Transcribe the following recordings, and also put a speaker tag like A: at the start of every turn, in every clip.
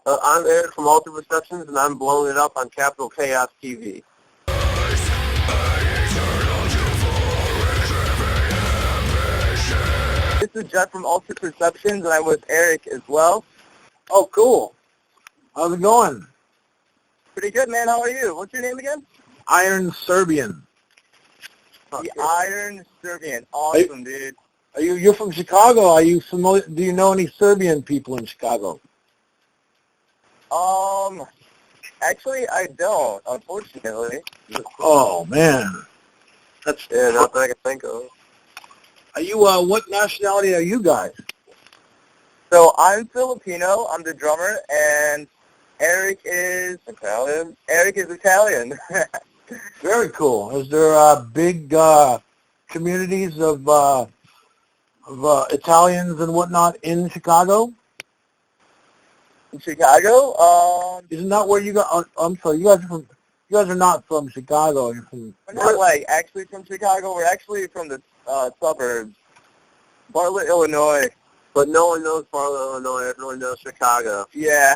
A: I'm Erik from Alter Perceptions, and I'm blowing it up on Capital Chaos TV. This is Jeff from Alter Perceptions, and I'm with Erik as well.
B: Oh, cool. How's it going?
A: Pretty good, man. How are you? What's your name again?
B: Iron Serbian.
A: The Iron Serbian. Awesome, dude.
B: You're from Chicago. Are you familiar? Do you know any Serbian people in Chicago?
A: Actually, I don't, unfortunately.
B: Oh, man. That's
A: nothing I can think of.
B: Are you, what nationality are you guys?
A: So I'm Filipino. I'm the drummer, and Erik is Italian.
B: Very cool. Is there big communities of Italians and whatnot in Chicago?
A: In Chicago?
B: Isn't that where you got? I'm sorry. You guys are not from Chicago. You're from.
A: We're not actually from Chicago. We're actually from the suburbs, Bartlett, Illinois. But no one knows Bartlett, Illinois. Everyone knows Chicago. Yeah.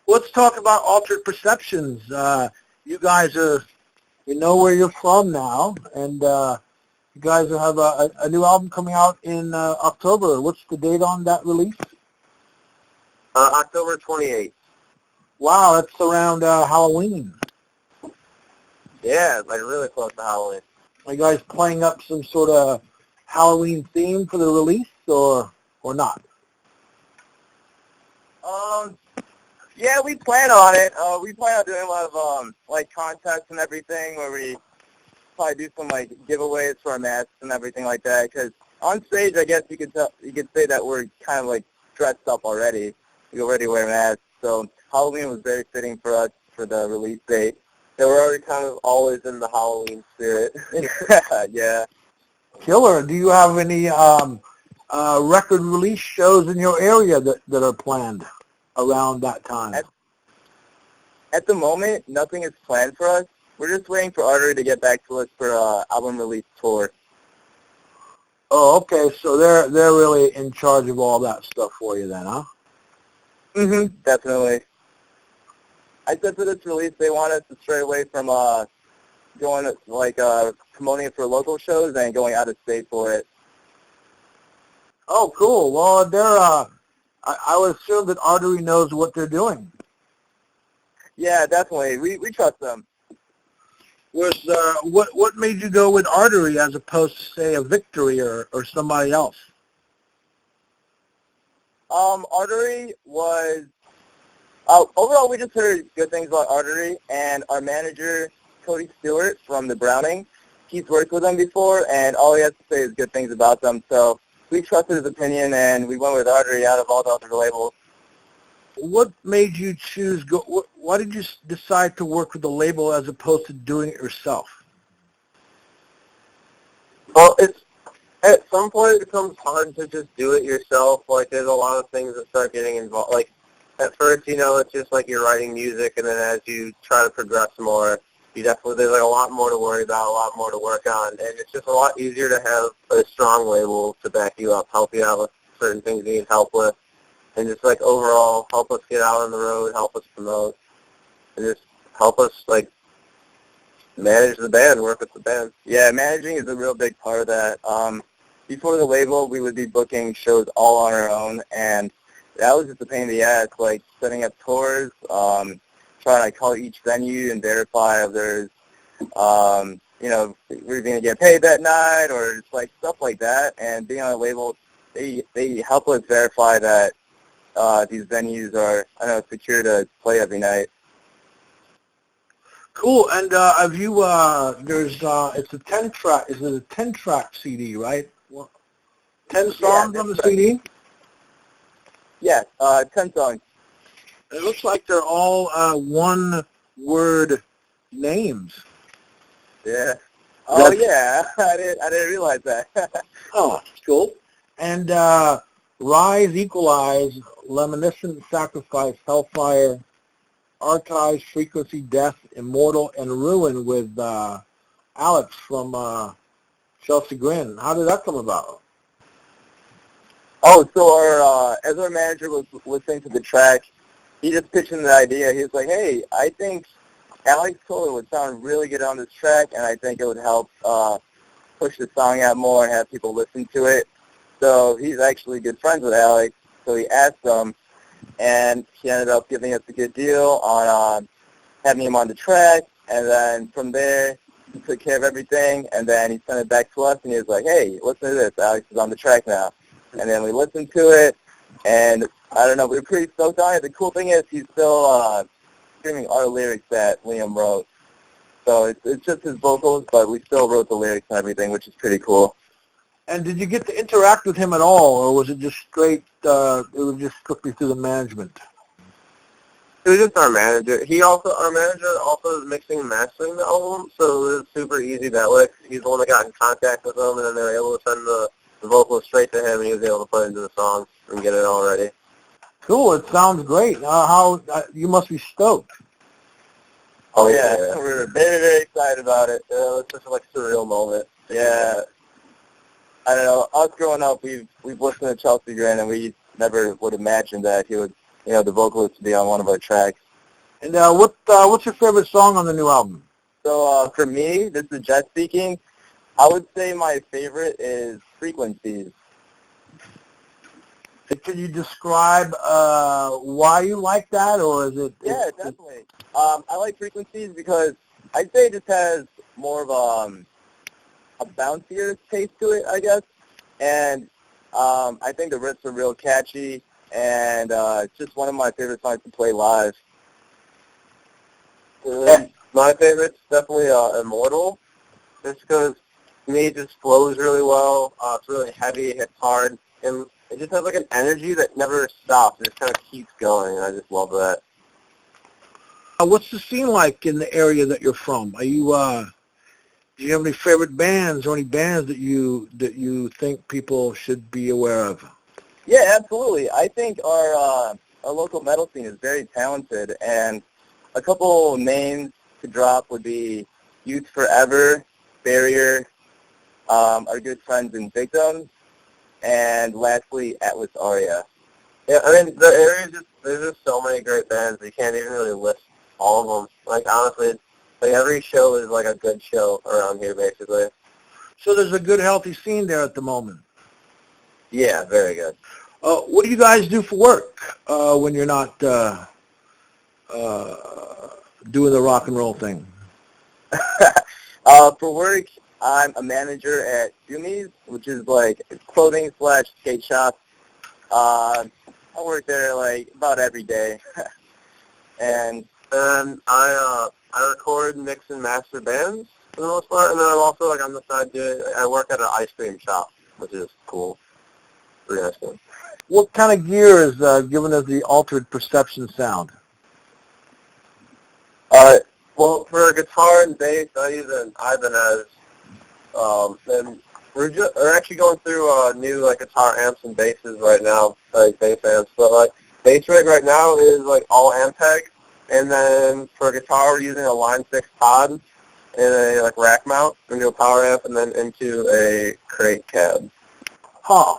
B: Let's talk about Altered Perceptions. You guys you know where you're from now, and you guys have a new album coming out in October. What's the date on that release?
A: October 28th.
B: Wow, that's around Halloween.
A: Yeah, really close to Halloween.
B: Are you guys playing up some sort of Halloween theme for the release, or not?
A: Yeah, we plan on it. We plan on doing a lot of contests and everything, where we probably do some giveaways for our masks and everything like that. Because on stage, I guess you could say that we're kind of dressed up already. We already wear masks, so Halloween was very fitting for us for the release date. So we're already kind of always in the Halloween spirit. Yeah.
B: Killer. Do you have any record release shows in your area that are planned around that time?
A: At the moment, nothing is planned for us. We're just waiting for Artery to get back to us for album release tour.
B: Oh, okay. So they're really in charge of all that stuff for you then, huh?
A: Mm-hmm. Definitely. I said for this release, they want us to stray away from going promoting it for local shows and going out of state for it.
B: Oh, cool. Well, I would assume that Artery knows what they're doing.
A: Yeah, definitely. We trust them.
B: What made you go with Artery as opposed to, say, a Victory or somebody else?
A: Artery was overall, we just heard good things about Artery, and our manager, Cody Stewart from the Browning, he's worked with them before, and all he has to say is good things about them. So we trusted his opinion, and we went with Artery out of all the other labels.
B: What made you choose? Why did you decide to work with the label as opposed to doing it yourself?
A: Well, at some point it becomes hard to just do it yourself. There's a lot of things that start getting involved. At first, it's just you're writing music, and then as you try to progress more, there's a lot more to worry about, a lot more to work on, and it's just a lot easier to have a strong label to back you up, help you out with certain things you need help with, and just overall help us get out on the road, help us promote, and just help us manage the band, work with the band. Yeah, managing is a real big part of that. Before the label, we would be booking shows all on our own, and that was just a pain in the ass, setting up tours, trying to call each venue and verify if there's, we're going to get paid that night or just stuff like that. And being on a label, they help us verify that these venues are, secure to play every night.
B: Cool. And have you, it's a 10-track, is it a 10-track CD, right? 10 songs on the CD?
A: Yeah, 10 songs.
B: It looks like they're all one-word names.
A: Yeah. Oh, yeah. I didn't realize that.
B: Oh, cool. And Rise, Equalize, Reminiscent, Sacrifice, Hellfire, Archives, Frequency, Death, Immortal, and Ruin with Alex from Chelsea Grin. How did that come about?
A: Oh, so as our manager was listening to the track, he just pitched in the idea. He was like, hey, I think Alex Kohler would sound really good on this track, and I think it would help push the song out more and have people listen to it. So he's actually good friends with Alex, so he asked him, and he ended up giving us a good deal on having him on the track, and then from there, he took care of everything, and then he sent it back to us, and he was like, hey, listen to this, Alex is on the track now. And then we listened to it, and I don't know, we were pretty stoked on it. The cool thing is he's still screaming our lyrics that Liam wrote. So it's just his vocals, but we still wrote the lyrics and everything, which is pretty cool.
B: And did you get to interact with him at all, or was it just straight, it was just strictly through the management?
A: He was just our manager. Our manager also is mixing and mastering the album, so it was super easy that way. He's the one that got in contact with them, and then they were able to send the vocals straight to him, and he was able to put it into the song and get it all ready.
B: Cool, it sounds great. You must be stoked.
A: Oh, yeah. We were very, very excited about it. It was such a surreal moment. Yeah. I don't know. Us growing up, we've listened to Chelsea Grin, and we never would imagine that he would, the vocalist would be on one of our tracks.
B: And what's your favorite song on the new album?
A: So for me, this is Jet speaking. I would say my favorite is Frequencies.
B: Can you describe why you like that, or is it?
A: Yeah, definitely. I like Frequencies because I'd say it just has more of a bouncier taste to it, I guess. And I think the riffs are real catchy, and it's just one of my favorite songs to play live. My favorite's definitely Immortal, just because to me it just flows really well. It's really heavy, it hits hard, and it just has an energy that never stops. It just kind of keeps going, and I just love that.
B: What's the scene like in the area that you're from? Are you do you have any favorite bands or any bands that you think people should be aware of?
A: Yeah, absolutely. I think our local metal scene is very talented, and a couple names to drop would be Youth Forever, Barrier, our good friends in Victims, and lastly, Atlas Aria. Yeah, I mean, the area there's just so many great bands, you can't even really list all of them. Honestly, every show is a good show around here, basically.
B: So there's a good, healthy scene there at the moment.
A: Yeah, very good.
B: What do you guys do for work when you're not doing the rock and roll thing?
A: For work, I'm a manager at Jumi's, which is clothing/skate shop. I work there about every day, and I record, mix, and master bands for the most part. And then I'm also on the side I work at an ice cream shop, which is cool. Pretty nice thing.
B: What kind of gear is giving us the altered perception sound?
A: Well, for guitar and bass, I use an Ibanez. And we're actually going through new guitar amps and basses right now, bass amps. But bass rig right now is all Ampeg, and then for guitar we're using a Line 6 Pod in a rack mount into a power amp, and then into a crate cab.
B: Huh.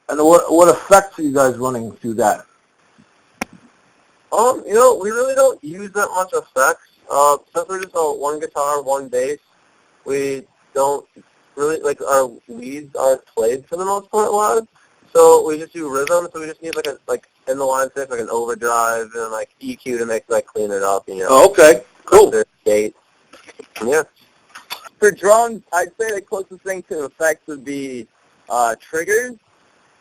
B: And what effects are you guys running through that?
A: We really don't use that much effects. Since we're just one guitar, one bass, we don't really, our leads aren't played for the most part live. So we just do rhythm, so we just need in the Line 6, an overdrive and EQ to make, clean it up,
B: Oh, okay. Cool.
A: Gate. Yeah. For drums, I'd say the closest thing to effects would be triggers.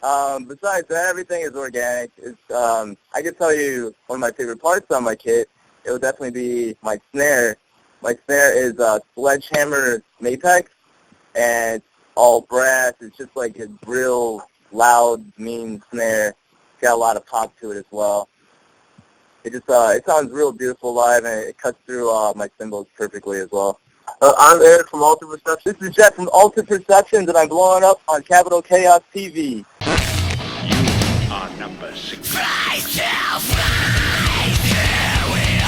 A: Besides that, everything is organic. I could tell you one of my favorite parts on my kit. It would definitely be my snare. My snare is Sledgehammer Mapex, and it's all brass. It's just a real loud, mean snare. It's got a lot of pop to it as well. It sounds real beautiful live, and it cuts through my cymbals perfectly as well. I'm Erik from Altered Perceptions. This is Jet from Altered Perceptions, and I'm blowing up on Capital Chaos TV.
C: You are number 6.